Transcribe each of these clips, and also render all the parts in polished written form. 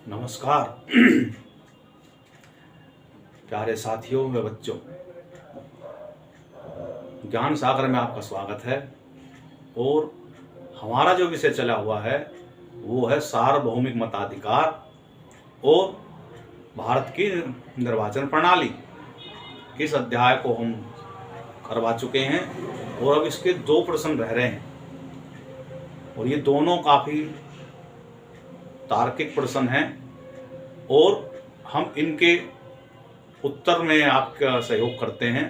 नमस्कार प्यारे साथियों व बच्चों, ज्ञान सागर में आपका स्वागत है। और हमारा जो विषय चला हुआ है वो है सार्वभौमिक मताधिकार और भारत की निर्वाचन प्रणाली। इस अध्याय को हम करवा चुके हैं और अब इसके 2 प्रश्न रह रहे हैं और ये दोनों काफ़ी तार्किक प्रश्न हैं और हम इनके उत्तर में आपका सहयोग करते हैं।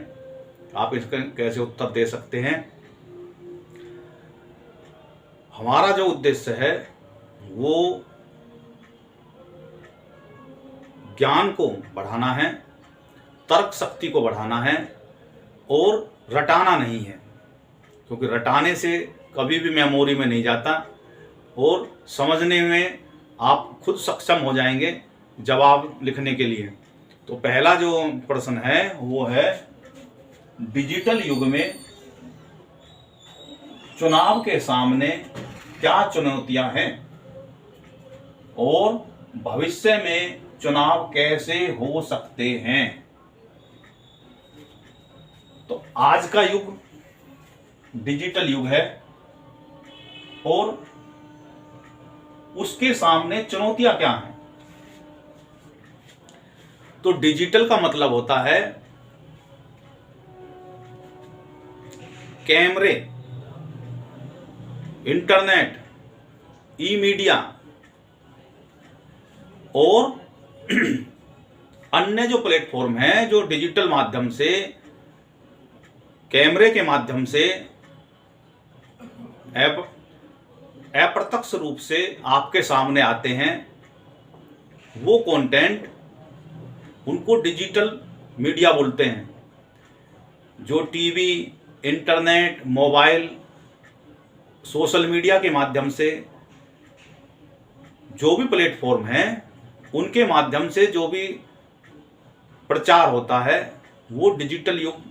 आप इसका कैसे उत्तर दे सकते हैं। हमारा जो उद्देश्य है वो ज्ञान को बढ़ाना है, तर्क शक्ति को बढ़ाना है और रटाना नहीं है, क्योंकि रटाने से कभी भी मेमोरी में नहीं जाता और समझने में आप खुद सक्षम हो जाएंगे जवाब लिखने के लिए। तो पहला जो प्रश्न है वो है, डिजिटल युग में चुनाव के सामने क्या चुनौतियां हैं और भविष्य में चुनाव कैसे हो सकते हैं। तो आज का युग डिजिटल युग है और उसके सामने चुनौतियां क्या हैं। तो डिजिटल का मतलब होता है कैमरे, इंटरनेट, ई मीडिया और अन्य जो प्लेटफॉर्म हैं जो डिजिटल माध्यम से, कैमरे के माध्यम से अप्रत्यक्ष रूप से आपके सामने आते हैं, वो कंटेंट उनको डिजिटल मीडिया बोलते हैं। जो TV, internet, mobile, social media के माध्यम से जो भी प्लेटफॉर्म हैं उनके माध्यम से जो भी प्रचार होता है वो डिजिटल युग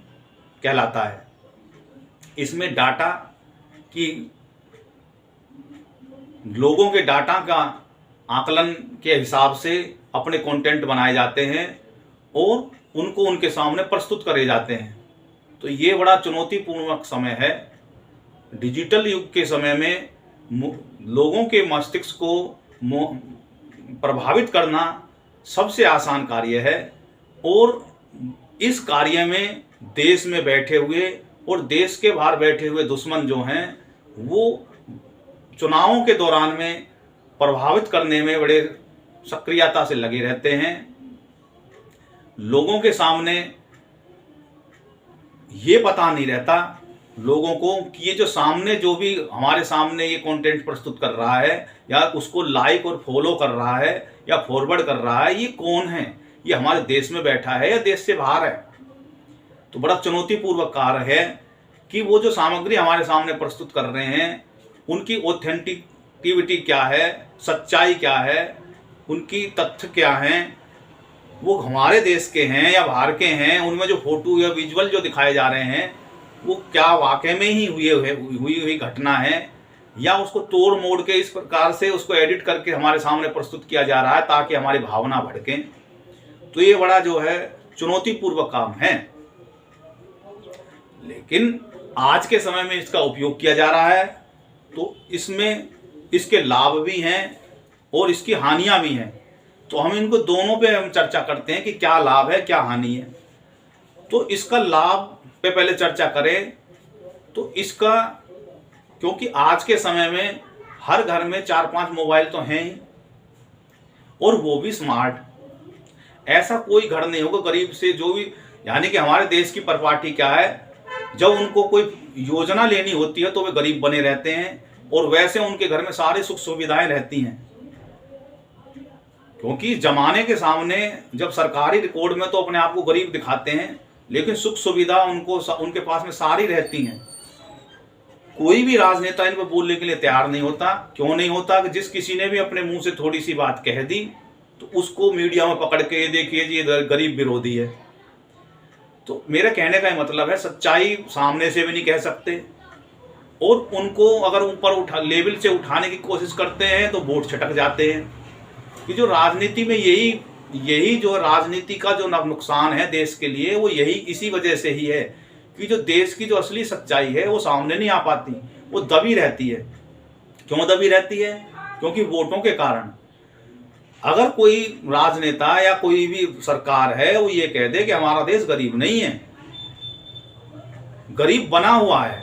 कहलाता है। इसमें डाटा की, लोगों के डाटा का आकलन के हिसाब से अपने कंटेंट बनाए जाते हैं और उनको उनके सामने प्रस्तुत करे जाते हैं। तो ये बड़ा चुनौतीपूर्ण समय है। डिजिटल युग के समय में लोगों के मस्तिष्क को प्रभावित करना सबसे आसान कार्य है और इस कार्य में देश में बैठे हुए और देश के बाहर बैठे हुए दुश्मन जो हैं वो चुनावों के दौरान में प्रभावित करने में बड़े सक्रियता से लगे रहते हैं। लोगों के सामने ये पता नहीं रहता लोगों को कि ये जो सामने, जो भी हमारे सामने ये कंटेंट प्रस्तुत कर रहा है या उसको लाइक और फॉलो कर रहा है या फॉरवर्ड कर रहा है, ये कौन है, ये हमारे देश में बैठा है या देश से बाहर है। तो बड़ा चुनौतीपूर्वक कार्य है कि वो जो सामग्री हमारे सामने प्रस्तुत कर रहे हैं उनकी ऑथेंटिविटी क्या है, सच्चाई क्या है, उनकी तथ्य क्या हैं, वो हमारे देश के हैं या बाहर के हैं, उनमें जो फोटो या विजुअल जो दिखाए जा रहे हैं वो क्या वाकई में ही हुई घटना है या उसको तोड़ मोड़ के इस प्रकार से उसको एडिट करके हमारे सामने प्रस्तुत किया जा रहा है ताकि हमारी भावना भड़कें। तो ये बड़ा जो है चुनौतीपूर्वक काम है, लेकिन आज के समय में इसका उपयोग किया जा रहा है। तो इसमें इसके लाभ भी हैं और इसकी हानियां भी हैं। तो हम इनको दोनों पे हम चर्चा करते हैं कि क्या लाभ है क्या हानि है। तो इसका लाभ पे पहले चर्चा करें तो इसका, क्योंकि आज के समय में हर घर में 4-5 मोबाइल तो हैं ही और वो भी स्मार्ट। ऐसा कोई घर नहीं होगा गरीब से जो भी, यानी कि हमारे देश की परिपाटी क्या है, जब उनको कोई योजना लेनी होती है तो वे गरीब बने रहते हैं और वैसे उनके घर में सारी सुख सुविधाएं रहती हैं। क्योंकि जमाने के सामने जब सरकारी रिकॉर्ड में तो अपने आप को गरीब दिखाते हैं, लेकिन सुख सुविधा उनके पास में सारी रहती हैं। कोई भी राजनेता इन पर बोलने के लिए तैयार नहीं होता। क्यों नहीं होता? कि जिस किसी ने भी अपने मुंह से थोड़ी सी बात कह दी तो उसको मीडिया में पकड़ के, ये देखिए जी ये गरीब विरोधी है। तो मेरे कहने का मतलब है, सच्चाई सामने से भी नहीं कह सकते और उनको अगर ऊपर लेवल से उठाने की कोशिश करते हैं तो वोट छटक जाते हैं। कि जो राजनीति में यही जो राजनीति का जो नुकसान है देश के लिए, वो यही इसी वजह से ही है कि जो देश की जो असली सच्चाई है वो सामने नहीं आ पाती, वो दबी रहती है। क्यों दबी रहती है? क्योंकि वोटों के कारण। अगर कोई राजनेता या कोई भी सरकार है वो ये कह दे कि हमारा देश गरीब नहीं है, गरीब बना हुआ है,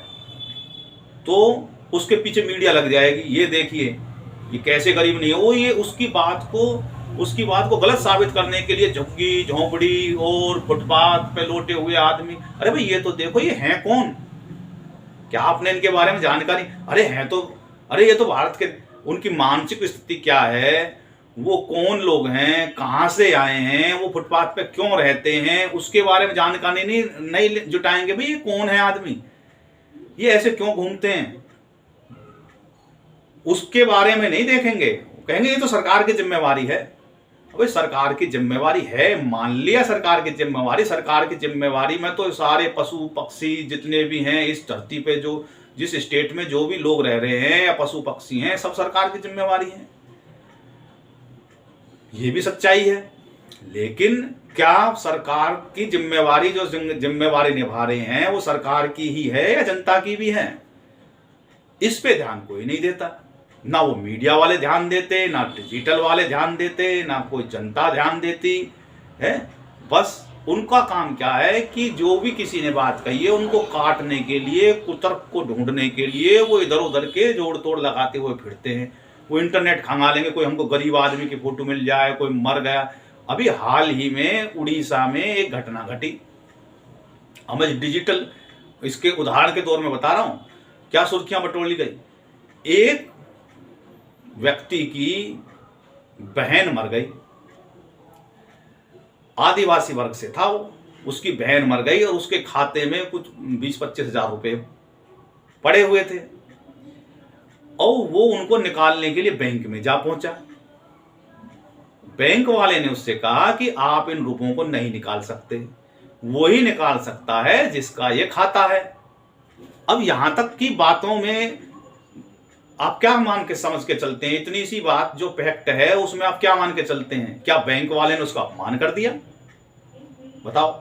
तो उसके पीछे मीडिया लग जाएगी, ये देखिए ये कैसे गरीब नहीं है। वो ये उसकी बात को गलत साबित करने के लिए झुग्गी झोंपड़ी और फुटपाथ पे लौटे हुए आदमी, अरे भाई ये तो देखो ये हैं कौन, क्या आपने इनके बारे में जानकारी? अरे ये तो भारत के, उनकी मानसिक स्थिति क्या है, वो कौन लोग हैं, कहाँ से आए हैं, वो फुटपाथ पे क्यों रहते हैं, उसके बारे में जानकारी नहीं जुटाएंगे। भाई ये कौन है आदमी, ये ऐसे क्यों घूमते हैं, उसके बारे में नहीं देखेंगे। कहेंगे ये तो सरकार की जिम्मेवारी है। अबे सरकार की जिम्मेवारी है, मान लिया सरकार की जिम्मेवारी में तो सारे पशु पक्षी जितने भी हैं इस धरती पे, जो जिस स्टेट में जो भी लोग रह रहे हैं या पशु पक्षी हैं, सब सरकार की जिम्मेवारी है, ये भी सच्चाई है। लेकिन क्या सरकार की जिम्मेवारी जो जिम्मेवारी निभा रहे हैं वो सरकार की ही है या जनता की भी है? इस पे ध्यान कोई नहीं देता, ना वो मीडिया वाले ध्यान देते, ना डिजिटल वाले ध्यान देते, ना कोई जनता ध्यान देती है। बस उनका काम क्या है कि जो भी किसी ने बात कही है उनको काटने के लिए, कुतर्क को ढूंढने के लिए वो इधर उधर के जोड़ तोड़ लगाते हुए फिरते हैं। वो इंटरनेट खंगालेंगे, कोई हमको गरीब आदमी की फोटो मिल जाए, कोई मर गया। अभी हाल ही में उड़ीसा में एक घटना घटी, मैं डिजिटल इसके उदाहरण के तौर में बता रहा हूं, क्या सुर्खियां बटोरी गई। एक व्यक्ति की बहन मर गई, आदिवासी वर्ग से था वो, उसकी बहन मर गई और उसके खाते में कुछ 20-25 हजार रुपए पड़े हुए थे, और वो उनको निकालने के लिए बैंक में जा पहुंचा। बैंक वाले ने उससे कहा कि आप इन रुपयों को नहीं निकाल सकते, वही निकाल सकता है जिसका ये खाता है। अब यहां तक की बातों में आप क्या मान के समझ के चलते हैं? इतनी सी बात जो फैक्ट है उसमें आप क्या मान के चलते हैं? क्या बैंक वाले ने उसका अपमान कर दिया? बताओ।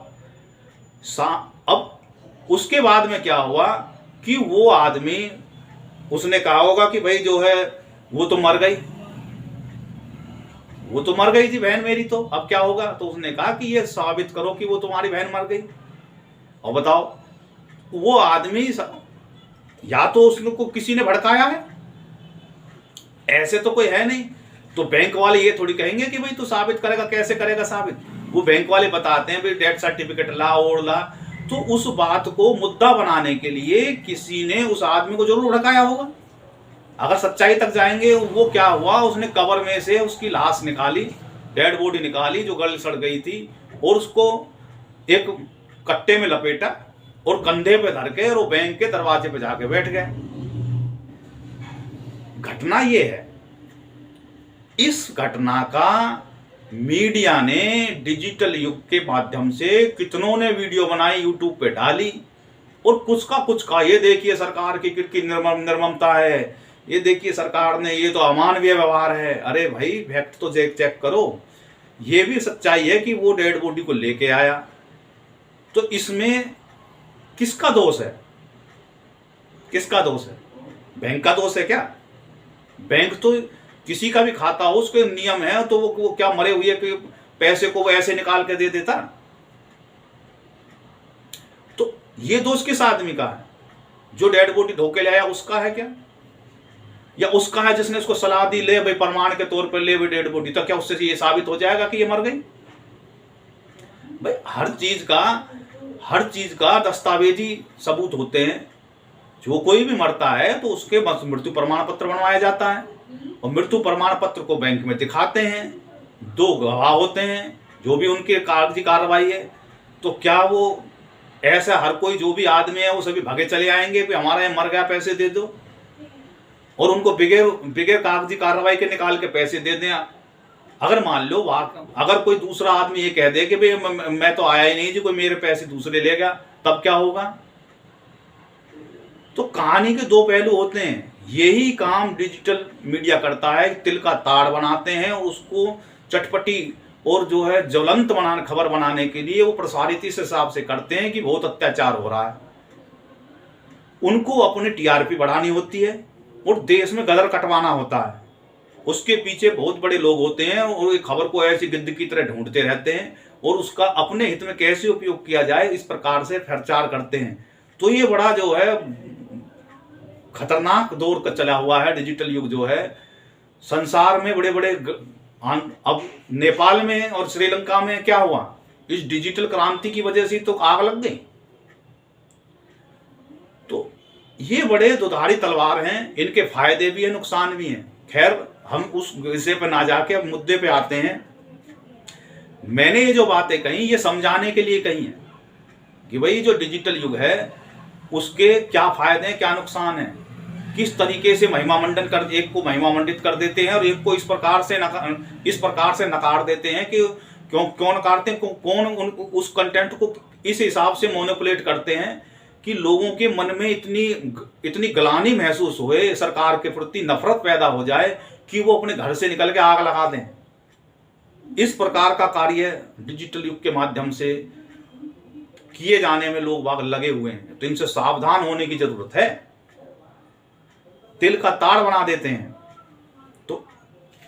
अब उसके बाद में क्या हुआ कि वो आदमी, उसने कहा होगा कि भाई जो है वो तो मर गई थी बहन मेरी, तो अब क्या होगा? तो उसने कहा कि ये साबित करो कि वो तुम्हारी बहन मर गई। और बताओ, वो आदमी या तो उसको किसी ने भड़काया है, ऐसे तो कोई है नहीं। तो बैंक वाले ये थोड़ी कहेंगे कि भाई तू साबित करेगा, कैसे करेगा साबित? वो बैंक वाले बताते हैं भाई डेथ सर्टिफिकेट ला और ला। तो उस बात को मुद्दा बनाने के लिए किसी ने उस आदमी को जरूर भड़काया होगा। अगर सच्चाई तक जाएंगे, वो क्या हुआ, उसने कब्र में से उसकी लाश निकाली, डेड बॉडी निकाली जो गल सड़ गई थी, और उसको एक कट्टे में लपेटा और कंधे पे धर के और वो बैंक के दरवाजे पे जाके बैठ गए। घटना ये है। इस घटना का मीडिया ने डिजिटल युग के माध्यम से कितनों ने वीडियो बनाई, यूट्यूब पे डाली, और कुछ का ये देखिए सरकार की कितनी निर्ममता है, ये देखिए सरकार ने, ये तो अमानवीय व्यवहार है। अरे भाई फैक्ट तो चेक करो। ये भी सच्चाई है कि वो डेड बॉडी को लेके आया, तो इसमें किसका दोष है? किसका दोष है? बैंक का दोष है क्या? बैंक तो किसी का भी खाता हो, उसके नियम है, तो वो क्या मरे हुए के पैसे को वो ऐसे निकाल के दे देता? तो ये दोष किस आदमी का है? जो डेड बॉडी धोके लाया उसका है क्या? या उसका है जिसने उसको सलाह दी, ले भाई प्रमाण के तौर पर ले भाई डेड बॉडी, तो क्या उससे ये साबित हो जाएगा कि ये मर गई? भाई हर चीज का दस्तावेजी सबूत होते हैं। जो कोई भी मरता है तो उसके मृत्यु प्रमाण पत्र बनवाया जाता है, और मृत्यु प्रमाण पत्र को बैंक में दिखाते हैं, 2 गवाह होते हैं, जो भी उनके कागजी कार्रवाई है। तो क्या वो ऐसा हर कोई जो भी आदमी है वो सभी भागे चले आएंगे कि हमारा ये मर गया पैसे दे दो, और उनको बिगैर कागजी कार्रवाई के निकाल के पैसे दे दें? अगर मान लो अगर कोई दूसरा आदमी ये कह दे कि भाई मैं तो आया ही नहीं जी, कोई मेरे पैसे दूसरे ले गया, तब क्या होगा? तो कहानी के 2 पहलू होते हैं। यही काम डिजिटल मीडिया करता है। तिल का ताड़ बनाते हैं, उसको चटपटी और जो है ज्वलंत बनाने, खबर बनाने के लिए वो प्रसारित इस हिसाब से करते हैं कि बहुत अत्याचार हो रहा है। उनको अपनी टीआरपी बढ़ानी होती है और देश में गदर कटवाना होता है। उसके पीछे बहुत बड़े लोग होते हैं और एक खबर को ऐसी गिद्ध की तरह ढूंढते रहते हैं और उसका अपने हित में कैसे उपयोग किया जाए इस प्रकार से प्रचार करते हैं। तो ये बड़ा जो है खतरनाक दौर का चला हुआ है डिजिटल युग जो है। संसार में बड़े बड़े अब नेपाल में और श्रीलंका में क्या हुआ, इस डिजिटल क्रांति की वजह से तो आग लग गई। तो ये बड़े दुधारी तलवार हैं, इनके फायदे भी हैं, नुकसान भी हैं। खैर, हम उस विषय पर ना जाके अब मुद्दे पे आते हैं। मैंने ये जो बातें कही ये समझाने के लिए कही है कि भाई जो डिजिटल युग है उसके क्या फायदे हैं, क्या नुकसान है, किस तरीके से महिमा मंडन कर, एक को महिमा मंडित कर देते हैं और एक को इस प्रकार से नकार देते हैं कि क्यों नकारते हैं, कौन उस कंटेंट को इस हिसाब से मोनोपुलेट करते हैं कि लोगों के मन में इतनी गलानी महसूस हुए, सरकार के प्रति नफरत पैदा हो जाए कि वो अपने घर से निकल के आग लगा दें। इस प्रकार का कार्य डिजिटल युग के माध्यम से किए जाने में लोग बाग लगे हुए हैं। तो इनसे सावधान होने की जरूरत है। तिल का ताड़ बना देते हैं। तो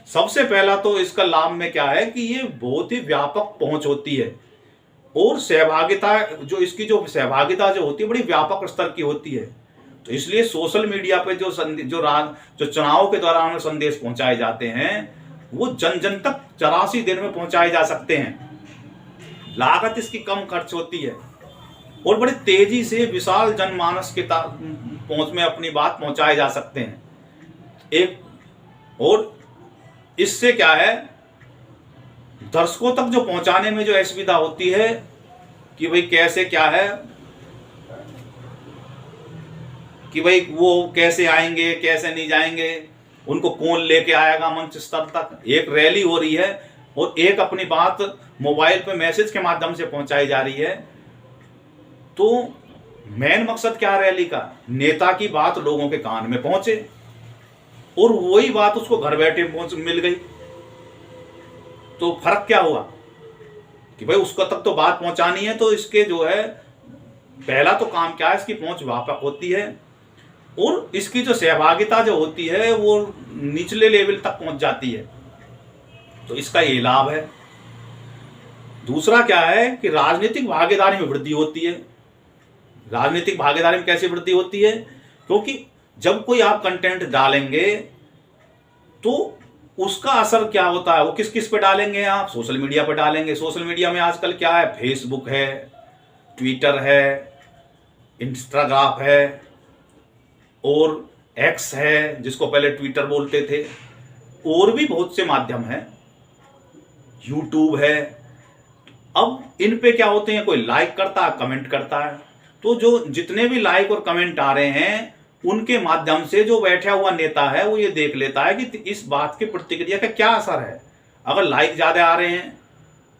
सबसे पहला तो इसका लाभ में क्या है कि ये बहुत ही व्यापक पहुंच होती है और सहभागिता जो होती है बड़ी व्यापक स्तर की होती है। तो इसलिए सोशल मीडिया पे जो चुनाव के दौरान संदेश पहुंचाए जाते हैं वो जन जन तक 84 दिन में पहुंचाए जा सकते हैं। लागत इसकी कम खर्च होती है और बड़ी तेजी से विशाल जनमानस के पहुंच में अपनी बात पहुंचाए जा सकते हैं। और इससे क्या है, दर्शकों तक जो पहुंचाने में जो असुविधा होती है कि भाई कैसे क्या है कि भाई वो कैसे आएंगे, कैसे नहीं जाएंगे, उनको कौन लेके आएगा मंच स्तर तक। एक रैली हो रही है और एक अपनी बात मोबाइल पे मैसेज के माध्यम से पहुंचाई जा रही है। तो मेन मकसद क्या रैली का, नेता की बात लोगों के कान में पहुंचे और वही बात उसको घर बैठे मिल गई। तो फर्क क्या हुआ कि भाई उसको तक तो बात पहुंचानी है। तो इसके जो है पहला तो काम क्या है, इसकी पहुंच व्यापक होती है और इसकी जो सहभागिता जो होती है वो निचले लेवल तक पहुंच जाती है। तो इसका ये लाभ है। दूसरा क्या है कि राजनीतिक भागीदारी में वृद्धि होती है। राजनीतिक भागीदारी में कैसे वृद्धि होती है, क्योंकि जब कोई आप कंटेंट डालेंगे तो उसका असर क्या होता है, वो किस किस पे डालेंगे, आप सोशल मीडिया पे डालेंगे। सोशल मीडिया में आजकल क्या है, फेसबुक है, ट्विटर है, इंस्टाग्राम है और एक्स है जिसको पहले ट्विटर बोलते थे, और भी बहुत से माध्यम हैं, यूट्यूब है। अब इन पे क्या होते हैं, कोई लाइक करता है, कमेंट करता है। तो जो जितने भी लाइक और कमेंट आ रहे हैं उनके माध्यम से जो बैठा हुआ नेता है वो ये देख लेता है कि इस बात की प्रतिक्रिया का क्या असर है। अगर लाइक ज्यादा आ रहे हैं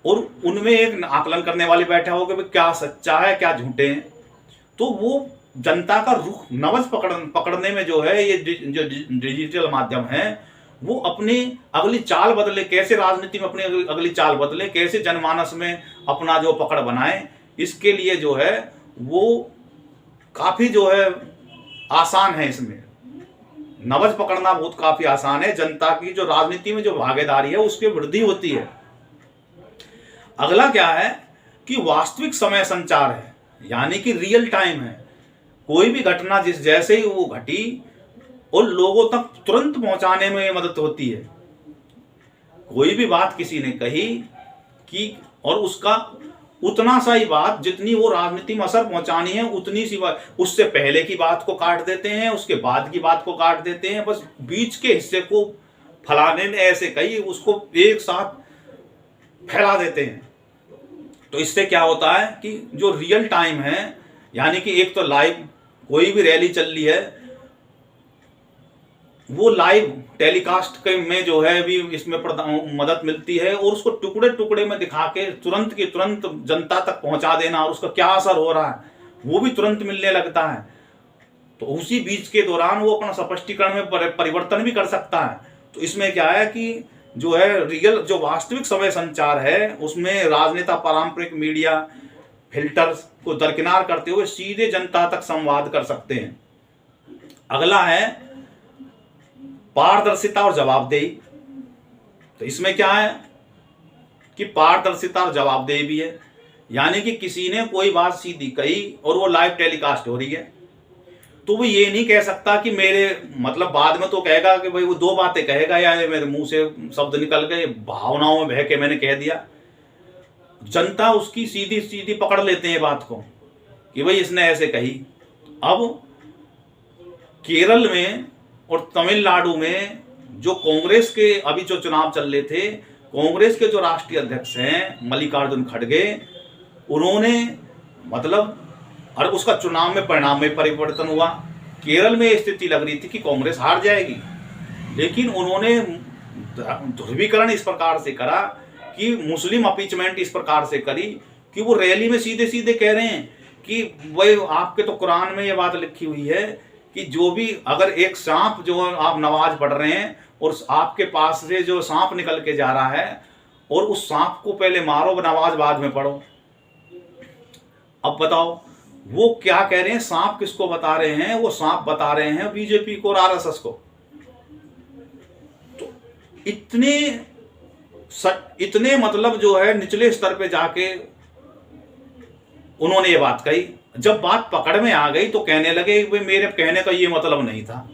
और उनमें एक आकलन करने वाले बैठा हो कि क्या सच्चा है क्या झूठे हैं, तो वो जनता का रुख नब्ज पकड़ने में जो है ये जो डिजिटल माध्यम है वो अपनी अगली चाल बदले, कैसे राजनीति में अपनी अगली चाल बदले, कैसे जनमानस में अपना जो पकड़ बनाए, इसके लिए जो है वो काफी जो है आसान है। इसमें नब्ज पकड़ना बहुत काफी आसान है। जनता की जो राजनीति में जो भागीदारी है उसकी वृद्धि होती है। अगला क्या है कि वास्तविक समय संचार है, यानी कि रियल टाइम है। कोई भी घटना जैसे ही वो घटी और लोगों तक तुरंत पहुंचाने में मदद होती है। कोई भी बात किसी ने कही कि और उसका उतना सा ही बात जितनी वो राजनीति में असर पहुंचानी है उतनी सी बात, उससे पहले की बात को काट देते हैं, उसके बाद की बात को काट देते हैं, बस बीच के हिस्से को फलाने ने ऐसे कही उसको एक साथ फैला देते हैं। तो इससे क्या होता है कि जो रियल टाइम है, यानी कि एक तो लाइव कोई भी रैली चल रही है वो लाइव टेलीकास्ट के में जो है भी इसमें मदद मिलती है और उसको टुकड़े टुकड़े में दिखा के तुरंत की तुरंत जनता तक पहुंचा देना और उसका क्या असर हो रहा है वो भी तुरंत मिलने लगता है। तो उसी बीच के दौरान वो अपना स्पष्टीकरण में परिवर्तन भी कर सकता है। तो इसमें क्या है कि जो है रियल जो वास्तविक समय संचार है उसमें राजनेता पारंपरिक मीडिया फिल्टर्स को दरकिनार करते हुए सीधे जनता तक संवाद कर सकते हैं। अगला है पारदर्शिता और जवाबदेही। तो इसमें क्या है कि पारदर्शिता और जवाबदेही भी है, यानी कि किसी ने कोई बात सीधी कही और वो लाइव टेलीकास्ट हो रही है, तो वो ये नहीं कह सकता कि मेरे मतलब बाद में तो कहेगा कि भाई वो दो बातें कहेगा या मेरे मुंह से शब्द निकल गए, भावनाओं में बह के मैंने कह दिया। जनता उसकी सीधी सीधी पकड़ लेते हैं बात को कि भाई इसने ऐसे कही। अब केरल में और तमिलनाडु में जो कांग्रेस के अभी जो चुनाव चल रहे थे, कांग्रेस के जो राष्ट्रीय अध्यक्ष हैं मल्लिकार्जुन खड़गे, उन्होंने मतलब और उसका चुनाव में परिणाम में परिवर्तन हुआ। केरल में स्थिति लग रही थी कि कांग्रेस हार जाएगी, लेकिन उन्होंने ध्रुवीकरण इस प्रकार से करा कि मुस्लिम अपीचमेंट इस प्रकार से करी कि वो रैली में सीधे सीधे कह रहे हैं कि भाई आपके तो कुरान में ये बात लिखी हुई है कि जो भी अगर एक सांप जो आप नमाज पढ़ रहे हैं और आपके पास से जो सांप निकल के जा रहा है और उस सांप को पहले मारो, नमाज बाद में पढ़ो। अब बताओ वो क्या कह रहे हैं, सांप किसको बता रहे हैं? वो सांप बता रहे हैं बीजेपी को और आरएसएस को। तो इतने मतलब जो है निचले स्तर पे जाके उन्होंने ये बात कही। जब बात पकड़ में आ गई तो कहने लगे भाई मेरे कहने का ये मतलब नहीं था।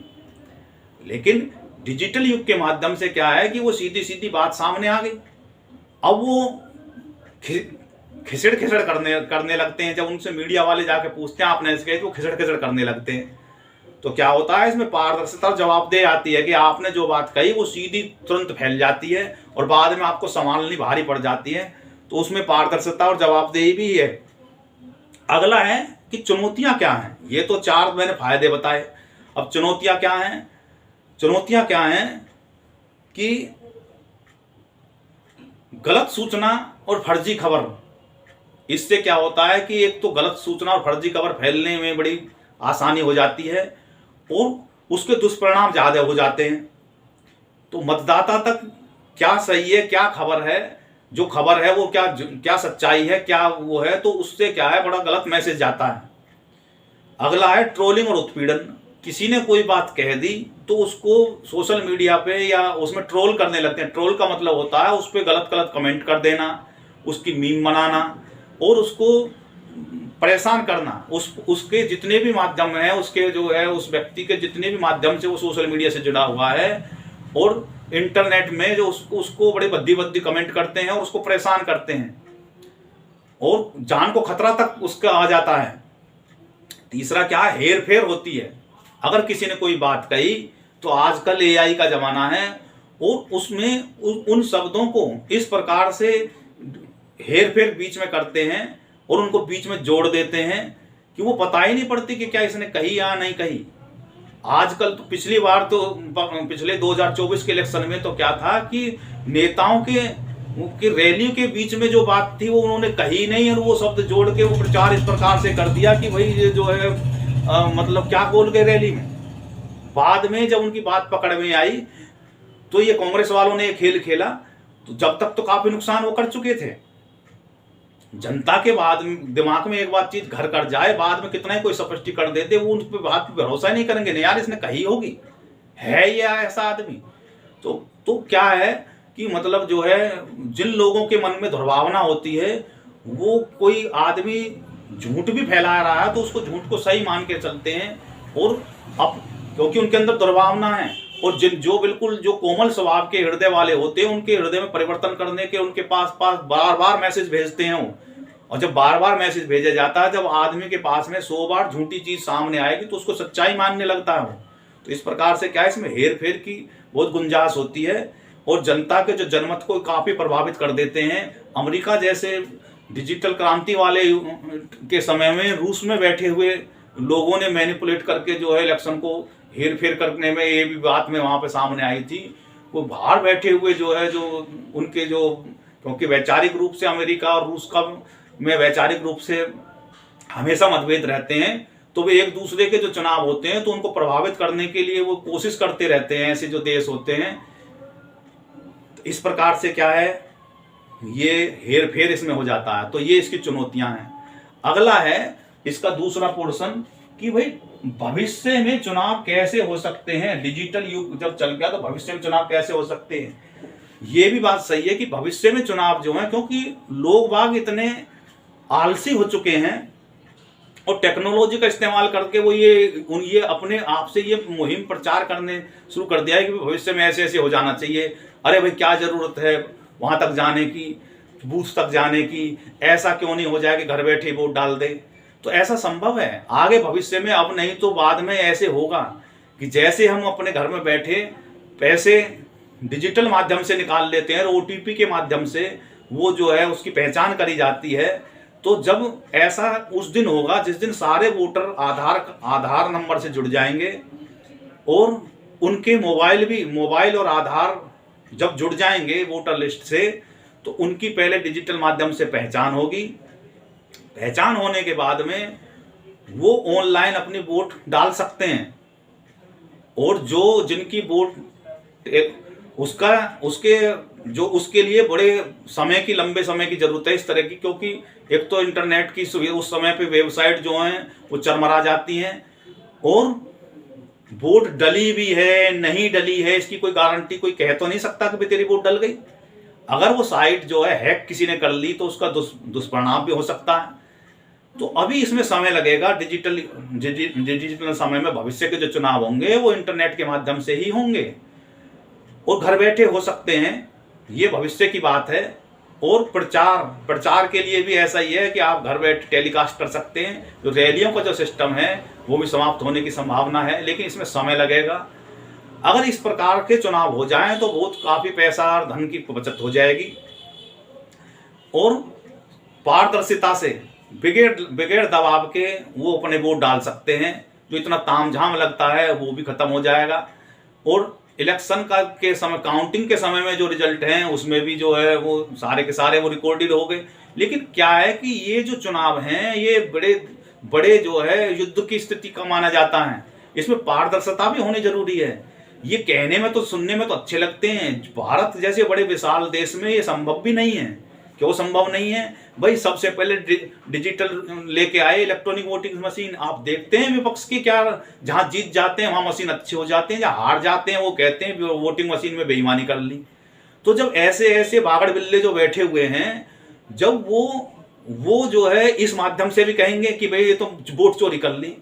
लेकिन डिजिटल युग के माध्यम से क्या है कि वो सीधी सीधी बात सामने आ गई। अब वो खिसड़ करने लगते हैं। जब उनसे मीडिया वाले जाके पूछते हैं आपने इसके, तो खिसड़ करने लगते हैं। तो क्या होता है इसमें पारदर्शिता और जवाबदेही आती है कि आपने जो बात कही वो सीधी तुरंत फैल जाती है और बाद में आपको संभालनी भारी पड़ जाती है। तो उसमें पारदर्शिता और जवाबदेही भी है। अगला है कि चुनौतियां क्या हैं। ये तो चार मैंने फायदे बताए। अब चुनौतियां क्या हैं? चुनौतियां क्या हैं कि गलत सूचना और फर्जी खबर। इससे क्या होता है कि एक तो गलत सूचना और फर्जी खबर फैलने में बड़ी आसानी हो जाती है और उसके दुष्परिणाम ज़्यादा हो जाते हैं। तो मतदाता तक क्या सही है, क्या खबर है, जो खबर है वो क्या सच्चाई है, क्या वो है, तो उससे क्या है बड़ा गलत मैसेज जाता है। अगला है ट्रोलिंग और उत्पीड़न। किसी ने कोई बात कह दी तो उसको सोशल मीडिया पे या उसमें ट्रोल करने लगते हैं। ट्रोल का मतलब होता है उस पर गलत गलत कमेंट कर देना, उसकी मीम बनाना और उसको परेशान करना। उसके जितने भी माध्यम हैं, उसके जो है उस व्यक्ति के जितने भी माध्यम से वो सोशल मीडिया से जुड़ा हुआ है और इंटरनेट में जो उसको बड़े बद्दी कमेंट करते हैं और उसको परेशान करते हैं और जान को खतरा तक उसका आ जाता है। तीसरा क्या है, हेर फेर होती है। अगर किसी ने कोई बात कही तो आजकल एआई का जमाना है और उसमें उन शब्दों को इस प्रकार से हेर फेर बीच में करते हैं और उनको बीच में जोड़ देते हैं कि वो पता ही नहीं पड़ती कि क्या इसने कही या नहीं कही। आजकल तो पिछली बार तो पिछले 2024 के इलेक्शन में तो क्या था कि नेताओं के रैली के बीच में जो बात थी वो उन्होंने कही नहीं और वो शब्द जोड़ के वो प्रचार इस प्रकार से कर दिया कि भाई ये जो है मतलब क्या बोल गए रैली में। बाद में जब उनकी बात पकड़ में आई तो ये कांग्रेस वालों ने खेल खेला। तो जब तक तो काफी नुकसान वो कर चुके थे। जनता के बाद दिमाग में एक बात चीज घर कर जाए, बाद में कितना ही कोई स्पष्टीकरण देते वो उन पर बात पे भरोसा ही नहीं करेंगे। नहीं यार इसने कही होगी, है ये ऐसा आदमी। तो क्या है कि मतलब जो है जिन लोगों के मन में दुर्भावना होती है वो कोई आदमी झूठ भी फैला रहा है तो उसको झूठ को सही मान के चलते हैं और अब क्योंकि उनके अंदर दुर्भावना है। और जो बिल्कुल जो कोमल स्वभाव के हृदय वाले होते हैं उनके हृदय में परिवर्तन करने के उनके पास बार बार मैसेज भेजते हैं वो। और जब बार बार मैसेज भेजा जाता है, जब आदमी के पास में 100 बार झूठी चीज सामने आएगी तो उसको सच्चाई मानने लगता है वो। तो इस प्रकार से क्या है इसमें हेर फेर की बहुत गुंजाइश होती है और जनता के जो जनमत को काफी प्रभावित कर देते हैं। अमेरिका जैसे डिजिटल क्रांति वाले के समय में रूस में बैठे हुए लोगों ने मैनिपुलेट करके जो है इलेक्शन को हेर फेर करने में ये भी बात में वहां पे सामने आई थी। वो बाहर बैठे हुए जो है जो उनके जो क्योंकि वैचारिक रूप से अमेरिका और रूस का में वैचारिक रूप से हमेशा मतभेद रहते हैं। तो वे एक दूसरे के जो चुनाव होते हैं तो उनको प्रभावित करने के लिए वो कोशिश करते रहते हैं, ऐसे जो देश होते हैं। तो इस प्रकार से क्या है, ये हेर फेर इसमें हो जाता है। तो ये इसकी चुनौतियां हैं। अगला है इसका दूसरा पोर्शन कि भाई भविष्य में चुनाव कैसे हो सकते हैं। डिजिटल युग जब चल गया तो भविष्य में चुनाव कैसे हो सकते हैं। ये भी बात सही है कि भविष्य में चुनाव जो है, क्योंकि लोग बाग इतने आलसी हो चुके हैं और टेक्नोलॉजी का इस्तेमाल करके वो ये अपने आप से ये मुहिम प्रचार करने शुरू कर दिया है कि भविष्य में ऐसे ऐसे हो जाना चाहिए। अरे भाई क्या जरूरत है वहां तक जाने की, बूथ तक जाने की, ऐसा क्यों नहीं हो जाए कि घर बैठे वोट डाल दे। तो ऐसा संभव है आगे भविष्य में, अब नहीं तो बाद में ऐसे होगा कि जैसे हम अपने घर में बैठे पैसे डिजिटल माध्यम से निकाल लेते हैं और ओटीपी के माध्यम से वो जो है उसकी पहचान करी जाती है। तो जब ऐसा उस दिन होगा जिस दिन सारे वोटर आधार नंबर से जुड़ जाएंगे और उनके मोबाइल और आधार जब जुड़ जाएंगे वोटर लिस्ट से, तो उनकी पहले डिजिटल माध्यम से पहचान होगी। पहचान होने के बाद में वो ऑनलाइन अपनी वोट डाल सकते हैं। और जो जिनकी वोट उसके लिए बड़े समय की, लंबे समय की जरूरत है इस तरह की, क्योंकि एक तो इंटरनेट की सुविधा, उस समय पे वेबसाइट जो हैं वो चरमरा जाती हैं और वोट डली भी है नहीं डली है इसकी कोई गारंटी कोई कह तो नहीं सकता कि भाई तेरी वोट डल गई। अगर वो साइट जो है हैक किसी ने कर ली तो उसका दुष्परिणाम भी हो सकता है। तो अभी इसमें समय लगेगा। डिजिटल समय में भविष्य के जो चुनाव होंगे वो इंटरनेट के माध्यम से ही होंगे और घर बैठे हो सकते हैं। ये भविष्य की बात है। और प्रचार के लिए भी ऐसा ही है कि आप घर बैठे टेलीकास्ट कर सकते हैं। जो रैलियों का जो सिस्टम है वो भी समाप्त होने की संभावना है, लेकिन इसमें समय लगेगा। अगर इस प्रकार के चुनाव हो जाएं तो बहुत काफी पैसा और धन की बचत हो जाएगी और पारदर्शिता से बगैर दबाव के वो अपने वोट डाल सकते हैं। जो इतना तामझाम लगता है वो भी खत्म हो जाएगा। और इलेक्शन के समय, काउंटिंग के समय में जो रिजल्ट हैं उसमें भी जो है वो सारे के सारे वो रिकॉर्डेड हो गए। लेकिन क्या है कि ये जो चुनाव हैं ये बड़े जो है युद्ध की स्थिति का माना जाता है। इसमें पारदर्शिता भी होनी जरूरी है। ये कहने में तो, सुनने में तो अच्छे लगते हैं। भारत जैसे बड़े विशाल देश में ये संभव भी नहीं है। क्यों संभव नहीं है भाई? सबसे पहले डिजिटल लेके आए इलेक्ट्रॉनिक वोटिंग मशीन। आप देखते हैं विपक्ष की क्या, जहां जीत जाते हैं वहां मशीन अच्छे हो जाते हैं, जहां हार जाते हैं वो कहते हैं वोटिंग मशीन में बेईमानी कर ली। तो जब ऐसे ऐसे बागड़ बिल्ले जो बैठे हुए हैं, जब वो जो है इस माध्यम से भी कहेंगे कि भाई ये तो वोट चोरी कर ली,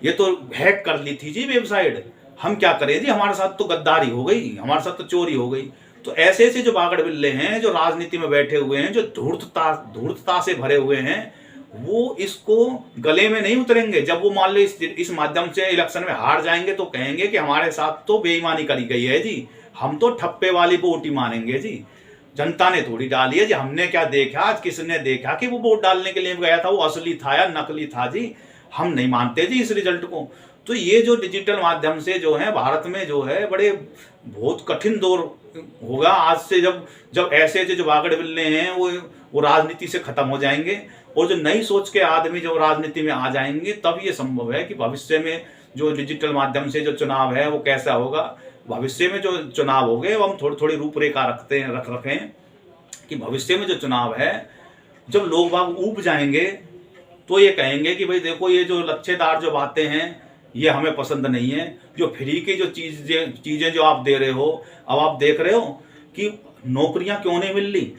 ये तो हैक कर ली थी जी वेबसाइट, हम क्या करें जी, हमारे साथ तो गद्दारी हो गई, हमारे साथ तो चोरी हो गई। तो ऐसे ऐसे जो बागड़ बिल्ले हैं, जो राजनीति में बैठे हुए हैं, जो धूर्तता से भरे हुए हैं, वो इसको गले में नहीं उतरेंगे। जब वो मान लो इस माध्यम से इलेक्शन में हार जाएंगे तो कहेंगे कि हमारे साथ तो बेईमानी करी गई है जी, हम तो ठप्पे वाली वोट ही मानेंगे जी, जनता ने थोड़ी डाली है जी, हमने क्या देखा, आज किसने देखा कि वो वोट डालने के लिए गया था वो असली था या नकली था जी, हम नहीं मानते जी इस रिजल्ट को। तो ये जो डिजिटल माध्यम से जो है भारत में जो है बहुत कठिन दौर होगा आज से, जब ऐसे जो बागड़ बिल्ले हैं वो राजनीति से खत्म हो जाएंगे और जो नई सोच के आदमी जो राजनीति में आ जाएंगे, तब ये संभव है कि भविष्य में जो डिजिटल माध्यम से जो चुनाव है वो कैसा होगा। भविष्य में जो चुनाव हो गए वो हम थोड़ी थोड़ी रूपरेखा रखें कि भविष्य में जो चुनाव है, जब लोग बाग ऊब जाएंगे तो ये कहेंगे कि भाई देखो ये जो लच्छेदार जो बातें हैं ये हमें पसंद नहीं है। जो फ्री की जो चीजें जो आप दे रहे हो, अब आप देख रहे हो कि नौकरियां क्यों नहीं मिल रही।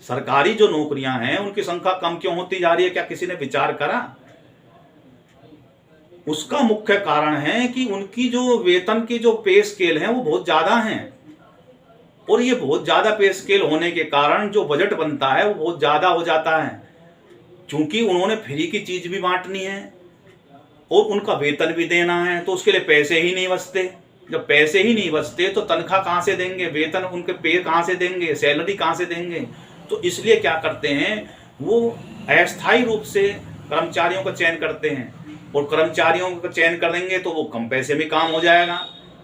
सरकारी जो नौकरियां हैं उनकी संख्या कम क्यों होती जा रही है, क्या किसी ने विचार करा? उसका मुख्य कारण है कि उनकी जो वेतन की जो पे स्केल है वो बहुत ज्यादा है और ये बहुत ज्यादा पे स्केल होने के कारण जो बजट बनता है वो बहुत ज्यादा हो जाता है, क्योंकि उन्होंने फ्री की चीज भी बांटनी है और उनका वेतन भी देना है, तो उसके लिए पैसे ही नहीं बचते। जब पैसे ही नहीं बचते तो तनख्वाह कहाँ से देंगे, वेतन उनके पे कहाँ से देंगे, सैलरी कहाँ से देंगे। तो इसलिए क्या करते हैं, वो अस्थायी रूप से कर्मचारियों का चयन करते हैं और कर्मचारियों का चयन करेंगे तो वो कम पैसे में काम हो जाएगा।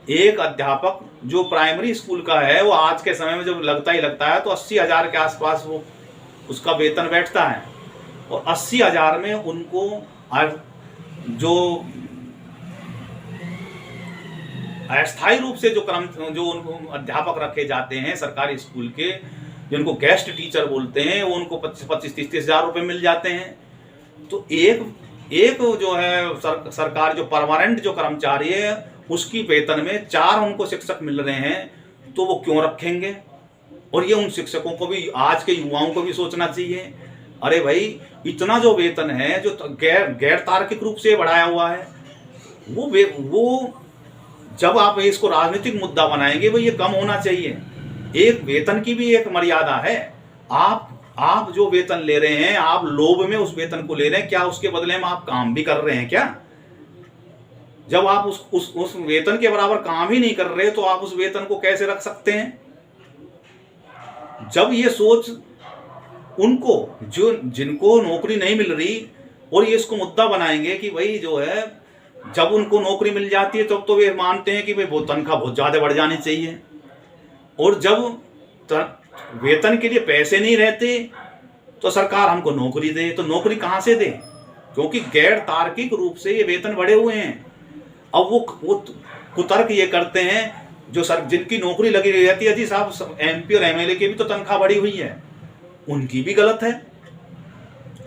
एक अध्यापक जो प्राइमरी स्कूल का है वो आज के समय में जब लगता है तो 80,000 के आसपास वो उसका वेतन बैठता है और 80,000 में उनको और जो अस्थायी रूप से जो उनको अध्यापक रखे जाते हैं सरकारी स्कूल के, जिनको गेस्ट टीचर बोलते हैं, वो उनको 25-30 हजार रुपये मिल जाते हैं। तो एक जो है सरकार जो परमानेंट जो कर्मचारी है उसकी वेतन में 4 उनको शिक्षक मिल रहे हैं, तो वो क्यों रखेंगे? और ये उन शिक्षकों को भी, आज के युवाओं को भी सोचना चाहिए। अरे भाई, इतना जो वेतन है जो गैर तार्किक रूप से बढ़ाया हुआ है, वो जब आप इसको राजनीतिक मुद्दा बनाएंगे वो ये कम होना चाहिए। एक वेतन की भी एक मर्यादा है। आप जो वेतन ले रहे हैं, आप लोभ में उस वेतन को ले रहे हैं, क्या उसके बदले में आप काम भी कर रहे हैं क्या? जब आप उस वेतन के बराबर काम ही नहीं कर रहे तो आप उस वेतन को कैसे रख सकते हैं? जब ये सोच उनको, जिनको नौकरी नहीं मिल रही, और ये इसको मुद्दा बनाएंगे कि भाई जो है जब उनको नौकरी मिल जाती है तब तो वे मानते हैं कि भाई वो तनख्वाह बहुत ज़्यादा बढ़ जानी चाहिए, और जब वेतन के लिए पैसे नहीं रहते तो सरकार हमको नौकरी दे, तो नौकरी कहाँ से दे? क्योंकि गैर तार्किक रूप से ये वेतन बढ़े हुए हैं। अब वो कुतर्क ये करते हैं जो जिनकी नौकरी लगी रहती है, जी साहब MP और MLA की भी तो तनख्वाह बढ़ी हुई है, उनकी भी गलत है।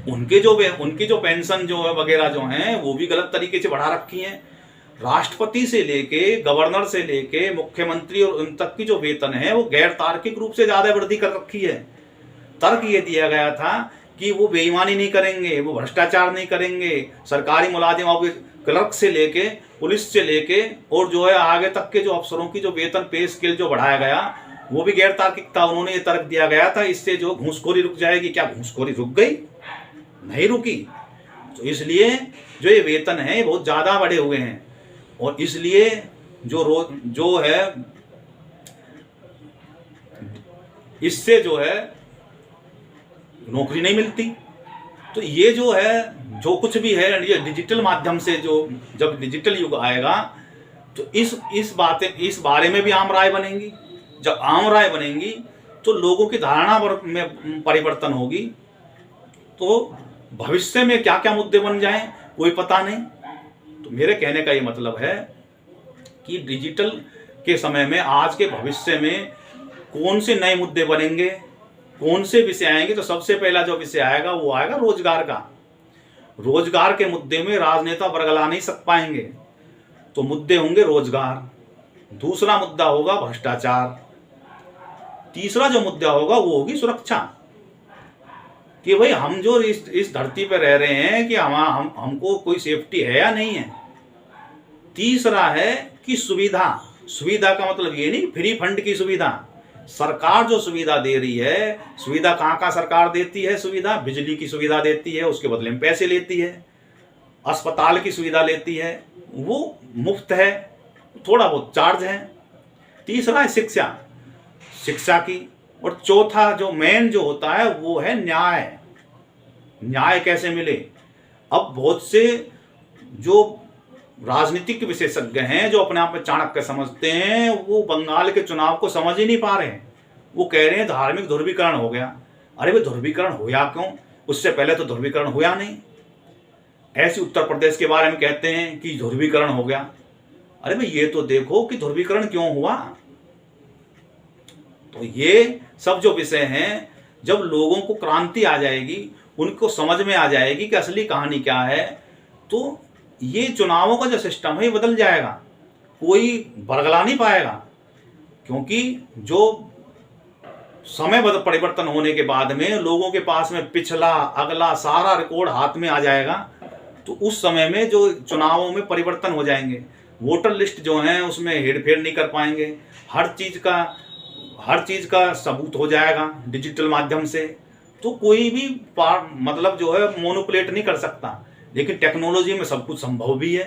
उनकी जो पेंशन जो है वगैरह जो हैं वो भी गलत तरीके से बढ़ा रखी हैं। राष्ट्रपति से लेके गवर्नर से लेके मुख्यमंत्री और उन तक की जो वेतन है वो गैर तार्किक रूप से ज्यादा वृद्धि कर रखी है। तर्क ये दिया गया था कि वो बेईमानी नहीं करेंगे, वो भ्रष्टाचार नहीं करेंगे, सरकारी मुलाजिम क्लर्क से लेके पुलिस से लेके और जो है आगे तक के जो अफसरों की जो वेतन पे स्केल जो बढ़ाया गया वो भी गैर तार्किक था। उन्होंने ये तर्क दिया गया था इससे जो घूसखोरी रुक जाएगी। क्या घूसखोरी रुक गई? नहीं रुकी। तो इसलिए जो ये वेतन है बहुत ज्यादा बढ़े हुए हैं, और इसलिए जो है इससे जो है नौकरी नहीं मिलती। तो ये जो है जो कुछ भी है ये डिजिटल माध्यम से, जो जब डिजिटल युग आएगा तो इस बारे में भी आम राय बनेंगी। जब आम राय बनेंगी तो लोगों की धारणा में परिवर्तन होगी। तो भविष्य में क्या क्या मुद्दे बन जाएं कोई पता नहीं। तो मेरे कहने का ये मतलब है कि डिजिटल के समय में, आज के भविष्य में कौन से नए मुद्दे बनेंगे, कौन से विषय आएंगे, तो सबसे पहला जो विषय आएगा वो आएगा रोजगार का। रोजगार के मुद्दे में राजनेता बरगला नहीं सक पाएंगे, तो मुद्दे होंगे रोजगार। दूसरा मुद्दा होगा भ्रष्टाचार। तीसरा जो मुद्दा होगा वो होगी सुरक्षा, कि भाई हम जो इस धरती पर रह रहे हैं कि हमको कोई सेफ्टी है या नहीं है। तीसरा है कि सुविधा का मतलब ये नहीं फ्री फंड की सुविधा। सरकार जो सुविधा दे रही है, सुविधा कहाँ सरकार देती है? सुविधा बिजली की सुविधा देती है, उसके बदले में पैसे लेती है। अस्पताल की सुविधा लेती है, वो मुफ्त है, थोड़ा बहुत चार्ज है। तीसरा है शिक्षा की। और चौथा जो मेन जो होता है वो है न्याय कैसे मिले। अब बहुत से जो राजनीतिक विशेषज्ञ हैं जो अपने आप में चाणक्य समझते हैं, वो बंगाल के चुनाव को समझ ही नहीं पा रहे हैं। वो कह रहे हैं धार्मिक ध्रुवीकरण हो गया। अरे भाई, ध्रुवीकरण होया क्यों? उससे पहले तो ध्रुवीकरण हुआ नहीं। ऐसे उत्तर प्रदेश के बारे में कहते हैं कि ध्रुवीकरण हो गया। अरे भाई, ये तो देखो कि ध्रुवीकरण क्यों हुआ। तो ये सब जो विषय हैं, जब लोगों को क्रांति आ जाएगी, उनको समझ में आ जाएगी कि असली कहानी क्या है, तो ये चुनावों का जो सिस्टम है ये बदल जाएगा। कोई बरगला नहीं पाएगा, क्योंकि जो समय परिवर्तन होने के बाद में लोगों के पास में पिछला अगला सारा रिकॉर्ड हाथ में आ जाएगा। तो उस समय में जो चुनावों में परिवर्तन हो जाएंगे, वोटर लिस्ट जो है उसमें हेरफेर नहीं कर पाएंगे। हर चीज का सबूत हो जाएगा डिजिटल माध्यम से। तो कोई भी मतलब जो है मोनोपुलेट नहीं कर सकता। लेकिन टेक्नोलॉजी में सब कुछ संभव भी है।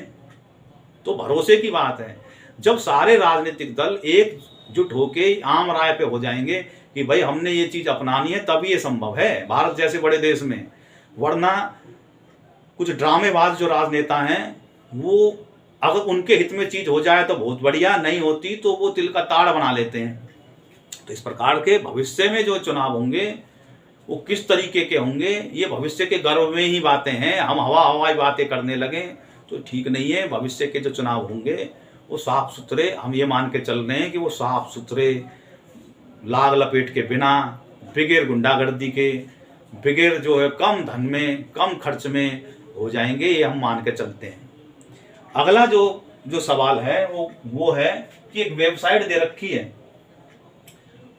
तो भरोसे की बात है, जब सारे राजनीतिक दल एकजुट होके आम राय पे हो जाएंगे कि भाई हमने ये चीज अपनानी है, तभी ये संभव है भारत जैसे बड़े देश में। वरना कुछ ड्रामेबाज जो राजनेता हैं, वो अगर उनके हित में चीज हो जाए तो बहुत बढ़िया, नहीं होती तो वो तिल का ताड़ बना लेते हैं। तो इस प्रकार के भविष्य में जो चुनाव होंगे, वो किस तरीके के होंगे, ये भविष्य के गर्भ में ही बातें हैं। हम हवाई बातें करने लगें तो ठीक नहीं है। भविष्य के जो चुनाव होंगे वो साफ सुथरे, हम ये मान के चल रहे हैं कि वो साफ सुथरे, लाग लपेट के बिना, बगैर गुंडागर्दी के, बगैर जो है कम धन में, कम खर्च में हो जाएंगे, ये हम मान के चलते हैं। अगला जो सवाल है वो है कि एक वेबसाइट दे रखी है,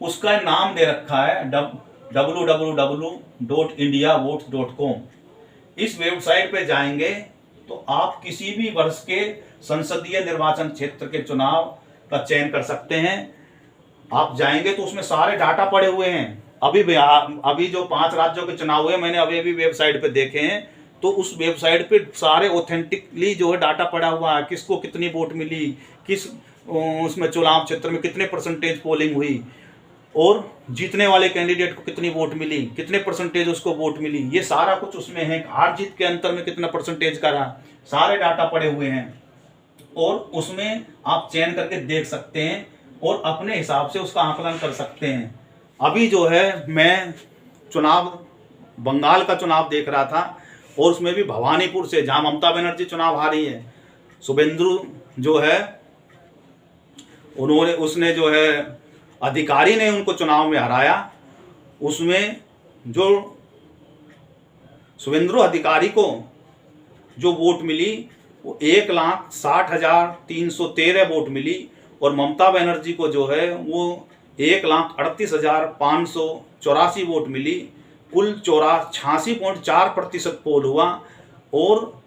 उसका नाम दे रखा है www.indiavotes.com। इस वेबसाइट पे जाएंगे तो आप किसी भी वर्ष के संसदीय निर्वाचन क्षेत्र के चुनाव का चयन कर सकते हैं। आप जाएंगे तो उसमें सारे डाटा पड़े हुए हैं। अभी जो 5 राज्यों के चुनाव हुए, मैंने अभी वेबसाइट पे देखे हैं, तो उस वेबसाइट पे सारे ऑथेंटिकली जो है डाटा पड़ा हुआ है, किसको कितनी वोट मिली, किस उसमें चुनाव क्षेत्र में कितने परसेंटेज पोलिंग हुई, और जीतने वाले कैंडिडेट को कितनी वोट मिली, कितने परसेंटेज उसको वोट मिली, ये सारा कुछ उसमें है। हार जीत के अंतर में कितना परसेंटेज का रहा, सारे डाटा पड़े हुए हैं, और उसमें आप चयन करके देख सकते हैं और अपने हिसाब से उसका आकलन कर सकते हैं। अभी जो है मैं बंगाल का चुनाव देख रहा था, और उसमें भी भवानीपुर से, जहां ममता बनर्जी चुनाव हारी है, शुभेंदु जो है उसने जो है अधिकारी ने उनको चुनाव में हराया। उसमें जो शुभेंदु अधिकारी को जो वोट मिली वो 1,60,313 वोट मिली, और ममता बनर्जी को जो है वो 1,38,584 वोट मिली। कुल 86.4% पोल हुआ, और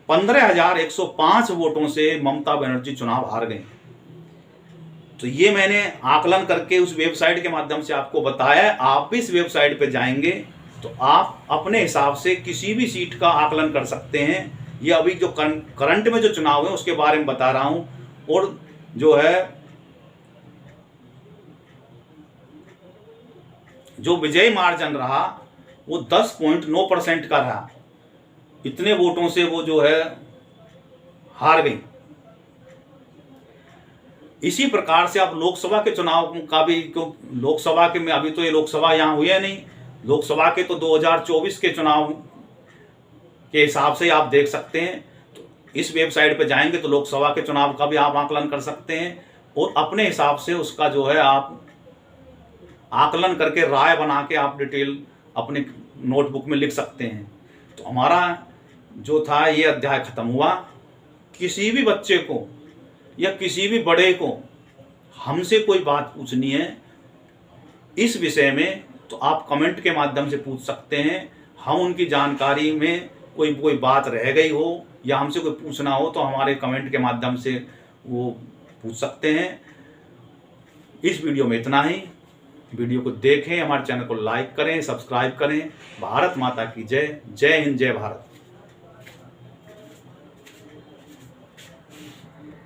15,105 वोटों से ममता बनर्जी चुनाव हार गई। तो ये मैंने आकलन करके उस वेबसाइट के माध्यम से आपको बताया। आप भी इस वेबसाइट पे जाएंगे तो आप अपने हिसाब से किसी भी सीट का आकलन कर सकते हैं। ये अभी जो करंट में जो चुनाव है उसके बारे में बता रहा हूं, और जो है जो विजय मार्जिन रहा वो 10.9% का रहा। इतने वोटों से वो जो है हार गई। इसी प्रकार से आप लोकसभा के चुनाव का भी, लोकसभा के में अभी तो ये लोकसभा यहाँ हुई है नहीं, लोकसभा के तो 2024 के चुनाव के हिसाब से आप देख सकते हैं। तो इस वेबसाइट पे जाएंगे तो लोकसभा के चुनाव का भी आप आकलन कर सकते हैं, और अपने हिसाब से उसका जो है आप आकलन करके राय बना के आप डिटेल अपने नोटबुक में लिख सकते हैं। तो हमारा जो था ये अध्याय खत्म हुआ। किसी भी बच्चे को या किसी भी बड़े को हमसे कोई बात पूछनी है इस विषय में तो आप कमेंट के माध्यम से पूछ सकते हैं। हम उनकी जानकारी में कोई बात रह गई हो या हमसे कोई पूछना हो तो हमारे कमेंट के माध्यम से वो पूछ सकते हैं। इस वीडियो में इतना ही। वीडियो को देखें, हमारे चैनल को लाइक करें, सब्सक्राइब करें। भारत माता की जय। जय हिंद, जय भारत।